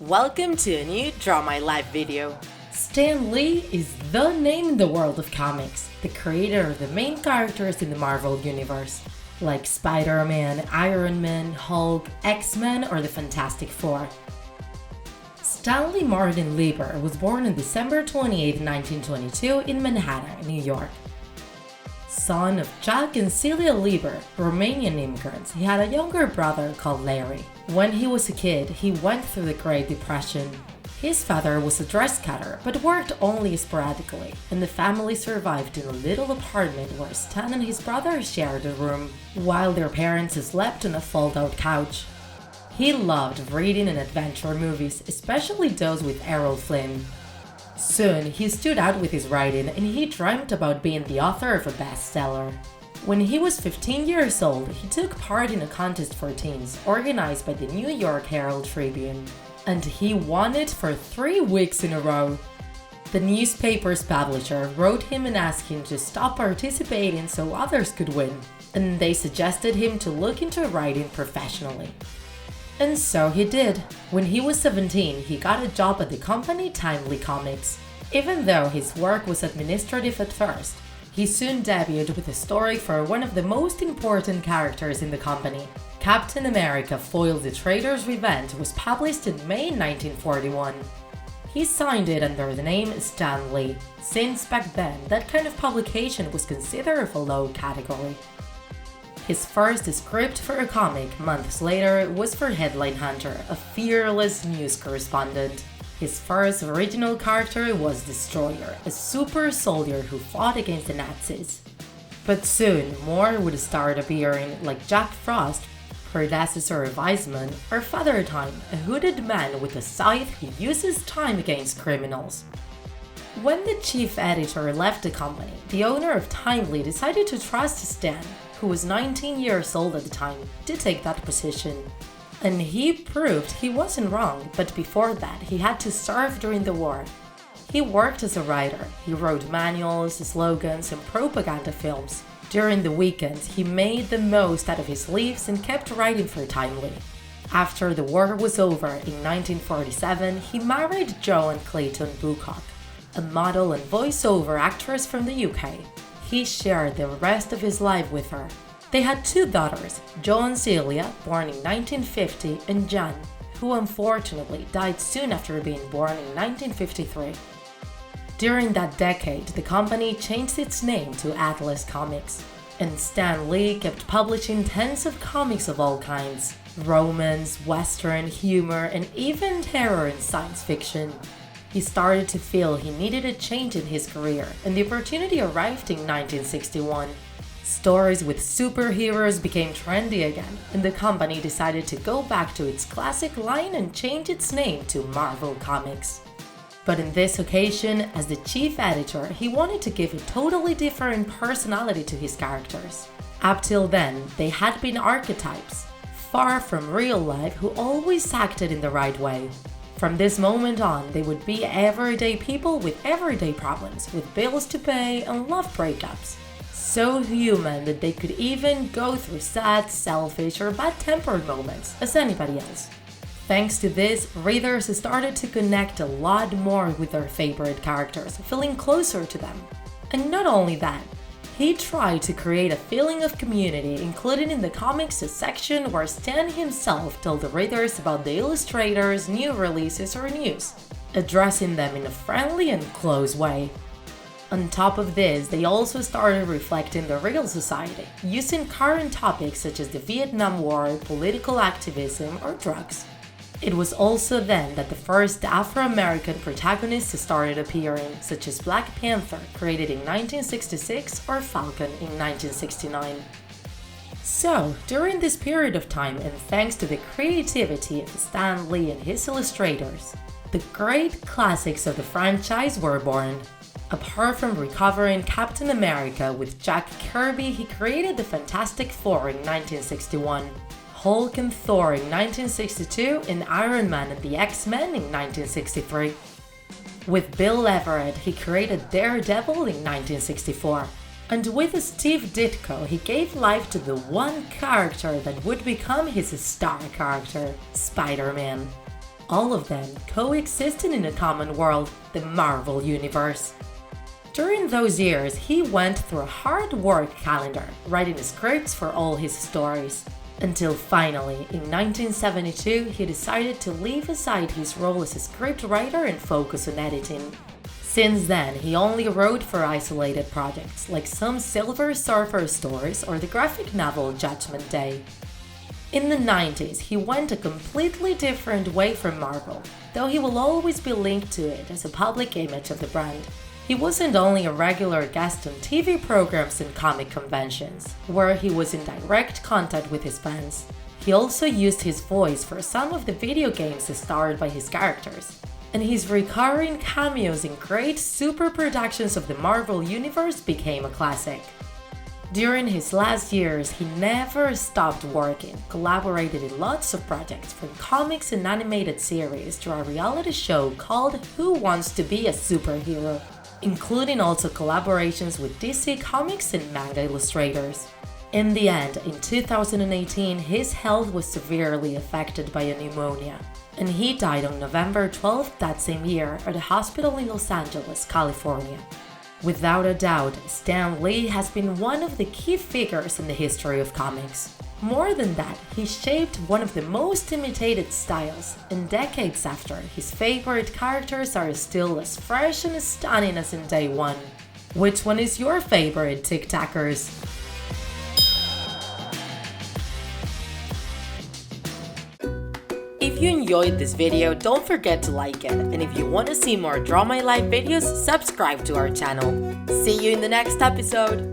Welcome to a new Draw My Life video. Stan Lee is the name in the world of comics, the creator of the main characters in the Marvel Universe, like Spider-Man, Iron Man, Hulk, X-Men, or the Fantastic Four. Stanley Martin Lieber was born on December 28, 1922 in Manhattan, New York. Son of Jack and Celia Lieber, Romanian immigrants, he had a younger brother called Larry. When he was a kid, he went through the Great Depression. His father was a dress cutter, but worked only sporadically, and the family survived in a little apartment where Stan and his brother shared a room, while their parents slept on a fold-out couch. He loved reading and adventure movies, especially those with Errol Flynn. Soon, he stood out with his writing and he dreamt about being the author of a bestseller. When he was 15 years old, he took part in a contest for teens organized by the New York Herald Tribune, and he won it for 3 weeks in a row. The newspaper's publisher wrote him and asked him to stop participating so others could win, and they suggested him to look into writing professionally. And so he did. When he was 17, he got a job at the company Timely Comics. Even though his work was administrative at first, he soon debuted with a story for one of the most important characters in the company. Captain America Foils the Traitor's Revenge was published in May 1941. He signed it under the name Stan Lee, since back then that kind of publication was considered of a low category. His first script for a comic months later was for Headline Hunter, a fearless news correspondent. His first original character was Destroyer, a super soldier who fought against the Nazis. But soon, more would start appearing, like Jack Frost, predecessor of Iceman, or Father Time, a hooded man with a scythe who uses time against criminals. When the chief editor left the company, the owner of Timely decided to trust Stan, who was 19 years old at the time, to take that position. And he proved he wasn't wrong, but before that he had to serve during the war. He worked as a writer. He wrote manuals, slogans, and propaganda films. During the weekends, he made the most out of his leaves and kept writing for Timely. After the war was over in 1947, he married Joan Clayton Bucock, a model and voiceover actress from the UK. He shared the rest of his life with her. They had 2 daughters, Jo and Celia, born in 1950, and Jan, who unfortunately died soon after being born in 1953. During that decade, the company changed its name to Atlas Comics, and Stan Lee kept publishing tens of comics of all kinds: romance, western, humor, and even terror and science fiction. He started to feel he needed a change in his career, and the opportunity arrived in 1961. Stories with superheroes became trendy again, and the company decided to go back to its classic line and change its name to Marvel Comics. But in this occasion, as the chief editor, he wanted to give a totally different personality to his characters. Up till then, they had been archetypes, far from real life, who always acted in the right way. From this moment on, they would be everyday people with everyday problems, with bills to pay and love breakups. So human that they could even go through sad, selfish, or bad-tempered moments as anybody else. Thanks to this, readers started to connect a lot more with their favorite characters, feeling closer to them. And not only that, he tried to create a feeling of community, including in the comics a section where Stan himself told the readers about the illustrators, new releases, or news, addressing them in a friendly and close way. On top of this, they also started reflecting the real society, using current topics such as the Vietnam War, political activism, or drugs. It was also then that the first Afro-American protagonists started appearing, such as Black Panther, created in 1966, or Falcon in 1969. So, during this period of time, and thanks to the creativity of Stan Lee and his illustrators, the great classics of the franchise were born. Apart from recovering Captain America with Jack Kirby, he created the Fantastic Four in 1961. Hulk and Thor in 1962, and Iron Man and the X-Men in 1963. With Bill Everett, he created Daredevil in 1964. And with Steve Ditko, he gave life to the one character that would become his star character, Spider-Man. all of them coexisting in a common world, the Marvel Universe. During those years, he went through a hard work calendar, writing scripts for all his stories. Until finally, in 1972, he decided to leave aside his role as a scriptwriter and focus on editing. Since then, he only wrote for isolated projects, like some Silver Surfer stories or the graphic novel Judgment Day. In the 90s, he went a completely different way from Marvel, though he will always be linked to it as a public image of the brand. He wasn't only a regular guest on TV programs and comic conventions, where he was in direct contact with his fans. He also used his voice for some of the video games starred by his characters. And his recurring cameos in great super productions of the Marvel Universe became a classic. During his last years, he never stopped working, collaborated in lots of projects from comics and animated series to a reality show called Who Wants to Be a Superhero, including also collaborations with DC Comics and manga illustrators. In the end, in 2018, his health was severely affected by a pneumonia, and he died on November 12th that same year at a hospital in Los Angeles, California. Without a doubt, Stan Lee has been one of the key figures in the history of comics. More than that, he shaped one of the most imitated styles, and decades after, his favorite characters are still as fresh and as stunning as in day one. Which one is your favorite, TikTakers? If you enjoyed this video, don't forget to like it, and if you want to see more Draw My Life videos, subscribe to our channel. See you in the next episode!